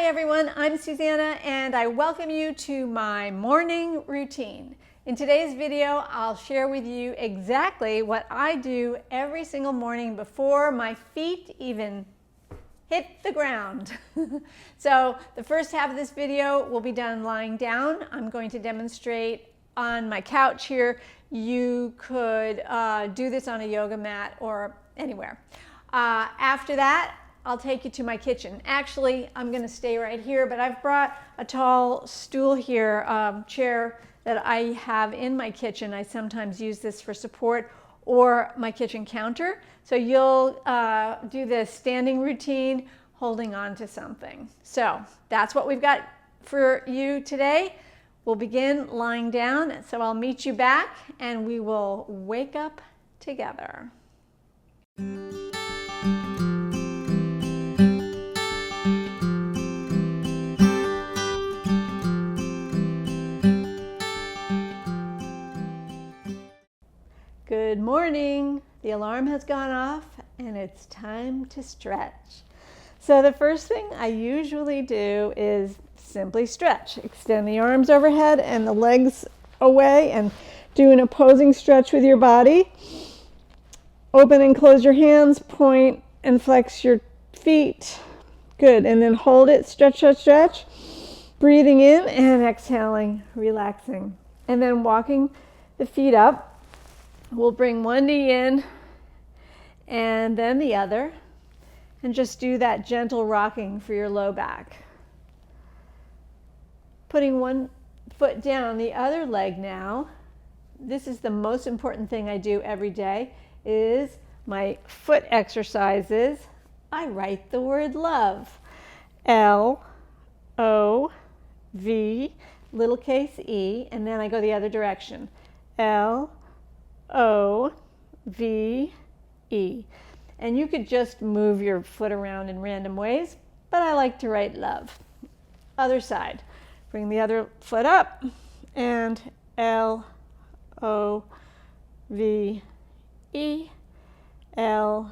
everyone, I'm Susanna and I welcome you to my morning routine. In today's video, I'll share with you exactly what I do every single morning before my feet even hit the ground. So the first half of this video will be done lying down. I'm going to demonstrate on my couch here. You could do this on a yoga mat or anywhere. After that, I'll take you to my kitchen. Actually, I'm gonna stay right here, but I've brought a tall stool here, chair that I have in my kitchen. I sometimes use this for support, or my kitchen counter. So you'll do the standing routine holding on to something. So that's what we've got for you today. We'll begin lying down. So I'll meet you back and we will wake up together. Good morning. The alarm has gone off and it's time to stretch. So the first thing I usually do is simply stretch. Extend the arms overhead and the legs away and do an opposing stretch with your body. Open and close your hands, point and flex your feet. Good, and then hold it, stretch, stretch, stretch. Breathing in and exhaling, relaxing. And then walking the feet up. We'll bring one knee in and then the other, and just do that gentle rocking for your low back. Putting one foot down, the other leg now. This is the most important thing I do every day, is my foot exercises. I write the word love. L-O-V, little case E, and then I go the other direction. L-O-V-E. And you could just move your foot around in random ways, but I like to write love. Other side. Bring the other foot up and L-O-V-E, L-O-V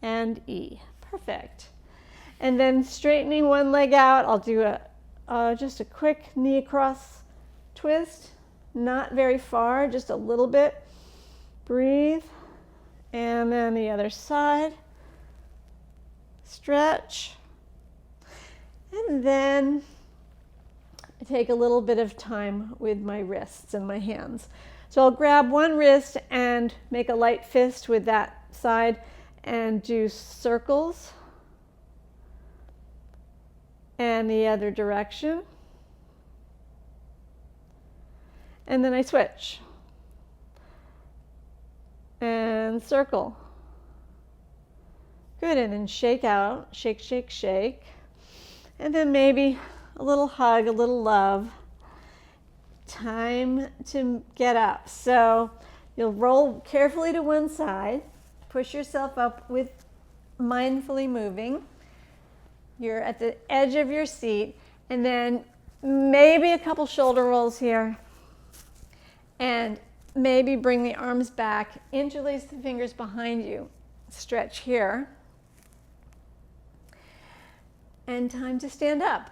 and E. Perfect. And then straightening one leg out, I'll do just a quick knee across twist. Not very far, just a little bit. Breathe. And then the other side. Stretch. And then I take a little bit of time with my wrists and my hands. So I'll grab one wrist and make a light fist with that side and do circles. And the other direction. And then I switch. And circle. Good, and then shake out, shake, shake, shake. And then maybe a little hug, a little love. Time to get up. So you'll roll carefully to one side, push yourself up with mindfully moving. You're at the edge of your seat, and then maybe a couple shoulder rolls here. And maybe bring the arms back, interlace the fingers behind you. Stretch here. And time to stand up.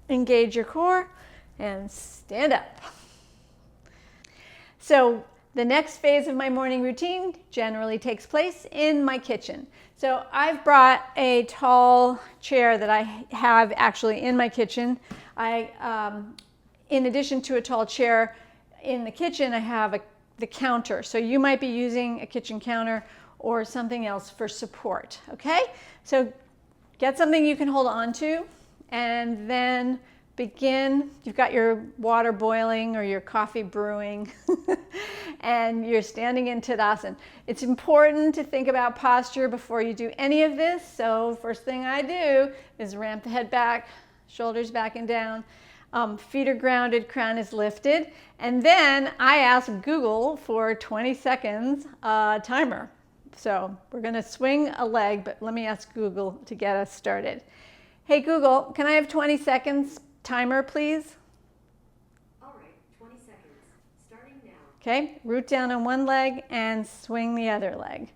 Engage your core and stand up. So the next phase of my morning routine generally takes place in my kitchen. So I've brought a tall chair that I have actually in my kitchen. In addition to a tall chair, in the kitchen, I have the counter. So you might be using a kitchen counter or something else for support, okay? So get something you can hold on to and then begin. You've got your water boiling or your coffee brewing and you're standing in Tadasana. It's important to think about posture before you do any of this. So first thing I do is ramp the head back, shoulders back and down. Feet are grounded, crown is lifted, and then I ask Google for 20 seconds timer. So we're going to swing a leg, but let me ask Google to get us started. Hey Google, can I have 20 seconds timer, please? All right, 20 seconds, starting now. Okay, root down on one leg and swing the other leg.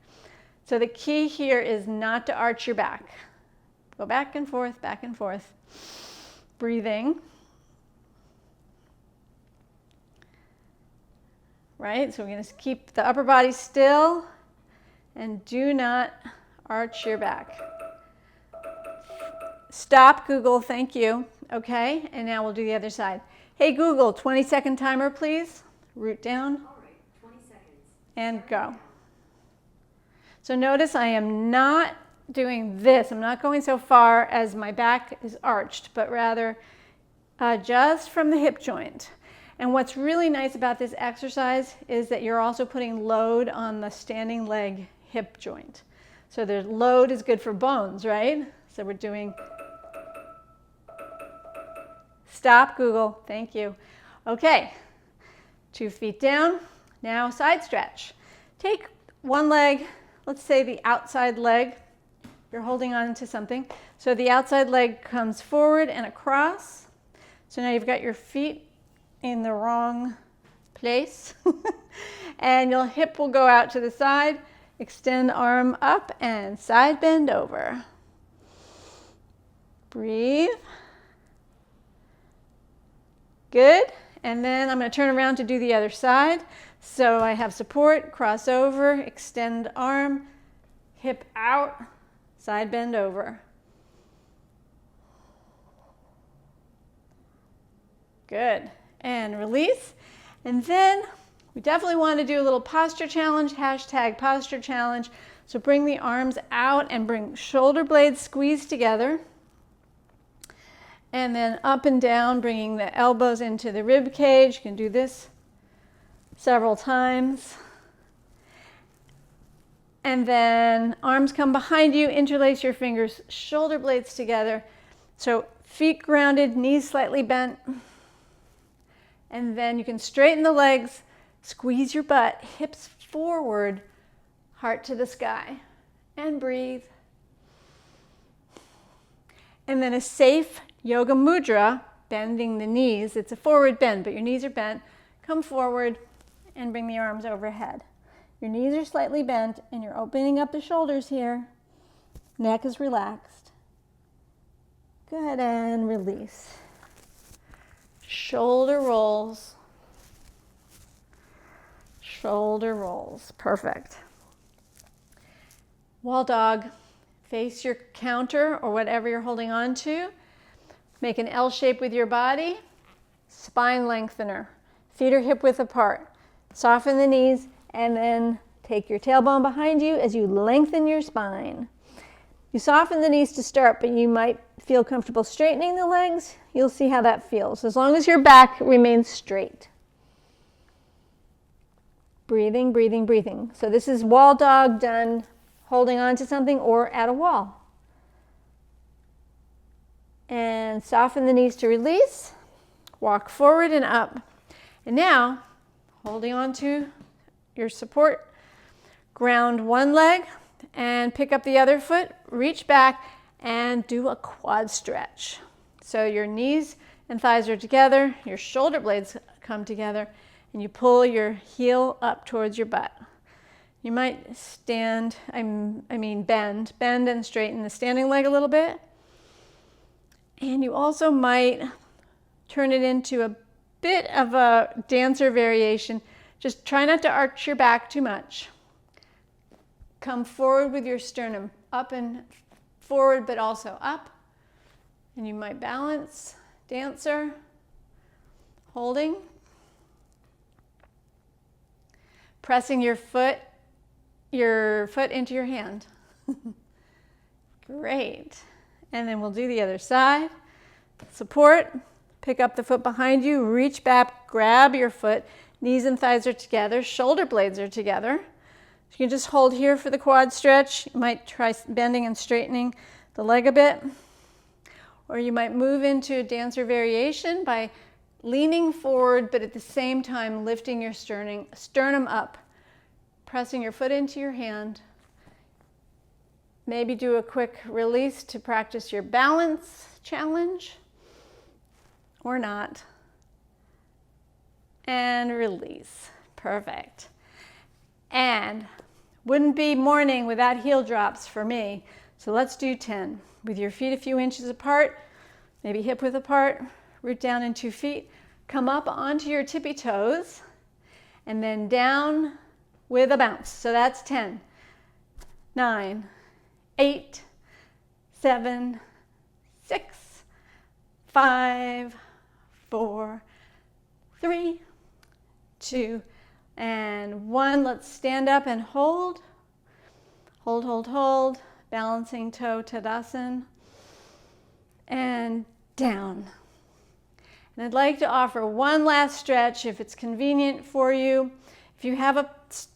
So the key here is not to arch your back. Go back and forth, back and forth. Breathing. Right, so we're going to keep the upper body still and do not arch your back. Stop, Google, thank you. Okay, and now we'll do the other side. Hey Google, 20-second timer, please. Root down. All right, 20 seconds. And go. So notice I am not doing this. I'm not going so far as my back is arched, but rather just from the hip joint. And what's really nice about this exercise is that you're also putting load on the standing leg hip joint. So the load is good for bones, right? So we're doing, stop, Google, thank you. Okay, 2 feet down, now side stretch. Take one leg, let's say the outside leg, you're holding on to something. So the outside leg comes forward and across. So now you've got your feet in the wrong place. And your hip will go out to the side. Extend arm up and side bend over. Breathe. Good. And then I'm going to turn around to do the other side. So I have support, cross over, extend arm, hip out, side bend over. Good. And release. And then we definitely want to do a little posture challenge, hashtag posture challenge. So bring the arms out and bring shoulder blades squeezed together. And then up and down, bringing the elbows into the rib cage. You can do this several times. And then arms come behind you, interlace your fingers, shoulder blades together. So feet grounded, knees slightly bent. And then you can straighten the legs, squeeze your butt, hips forward, heart to the sky, and breathe. And then a safe yoga mudra, bending the knees. It's a forward bend, but your knees are bent. Come forward and bring the arms overhead. Your knees are slightly bent and you're opening up the shoulders here. Neck is relaxed. Good, and release. Shoulder rolls. Shoulder rolls. Perfect. Wall dog. Face your counter or whatever you're holding on to. Make an L shape with your body. Spine lengthener. Feet are hip width apart. Soften the knees and then take your tailbone behind you as you lengthen your spine. You soften the knees to start, but you might feel comfortable straightening the legs. You'll see how that feels, as long as your back remains straight. Breathing, breathing, breathing. So this is wall dog done holding on to something or at a wall. And soften the knees to release. Walk forward and up. And now, holding on to your support, ground one leg and pick up the other foot, reach back and do a quad stretch. So your knees and thighs are together, your shoulder blades come together, and you pull your heel up towards your butt. You might bend and straighten the standing leg a little bit. And you also might turn it into a bit of a dancer variation. Just try not to arch your back too much. Come forward with your sternum up and forward, but also up. And you might balance, dancer, holding. Pressing your foot into your hand. Great. And then we'll do the other side. Support, pick up the foot behind you, reach back, grab your foot, knees and thighs are together, shoulder blades are together. You can just hold here for the quad stretch. You might try bending and straightening the leg a bit. Or you might move into a dancer variation by leaning forward, but at the same time lifting your sternum up, pressing your foot into your hand. Maybe do a quick release to practice your balance challenge, or not. And release. Perfect. And wouldn't be morning without heel drops for me. So let's do 10. With your feet a few inches apart, maybe hip width apart, root down in 2 feet, come up onto your tippy toes, and then down with a bounce. So that's 10, 9, 8, 7, 6, 5, 4, 3, 2, and 1. Let's stand up and hold. Hold, hold, hold. Balancing toe Tadasana. And down. And I'd like to offer one last stretch if it's convenient for you. If you have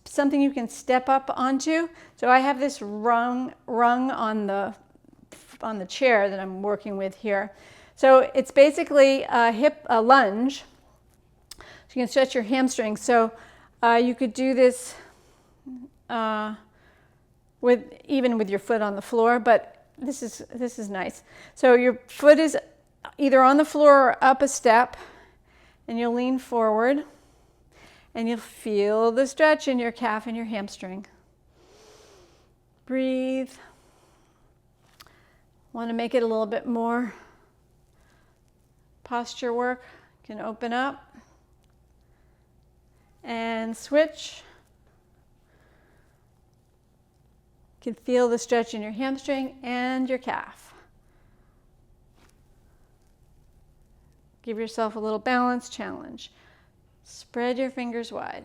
something you can step up onto. So I have this rung on the chair that I'm working with here. So it's basically a lunge. So you can stretch your hamstrings. So you could do this even with your foot on the floor, but this is nice. So your foot is either on the floor or up a step, and you'll lean forward, and you'll feel the stretch in your calf and your hamstring. Breathe. Want to make it a little bit more posture work. You can open up and switch. You can feel the stretch in your hamstring and your calf. Give yourself a little balance challenge. Spread your fingers wide.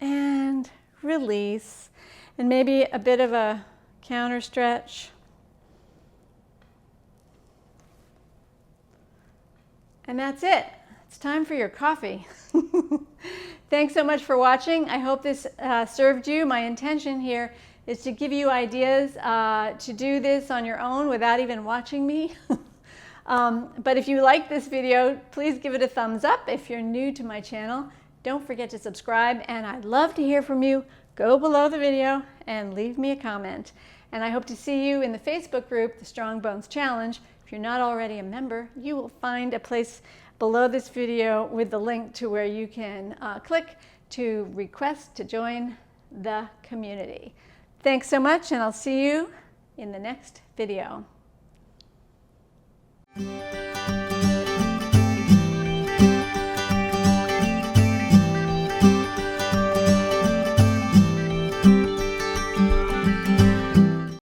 And release. And maybe a bit of a counter stretch. And that's it. It's time for your coffee. Thanks so much for watching. I hope this served you. My intention here is to give you ideas to do this on your own without even watching me. But if you like this video, please give it a thumbs up. If you're new to my channel, don't forget to subscribe, and I'd love to hear from you. Go below the video and leave me a comment. And I hope to see you in the Facebook group, the Strong Bones Challenge. If you're not already a member, you will find a place below this video with the link to where you can click to request to join the community. Thanks so much, and I'll see you in the next video.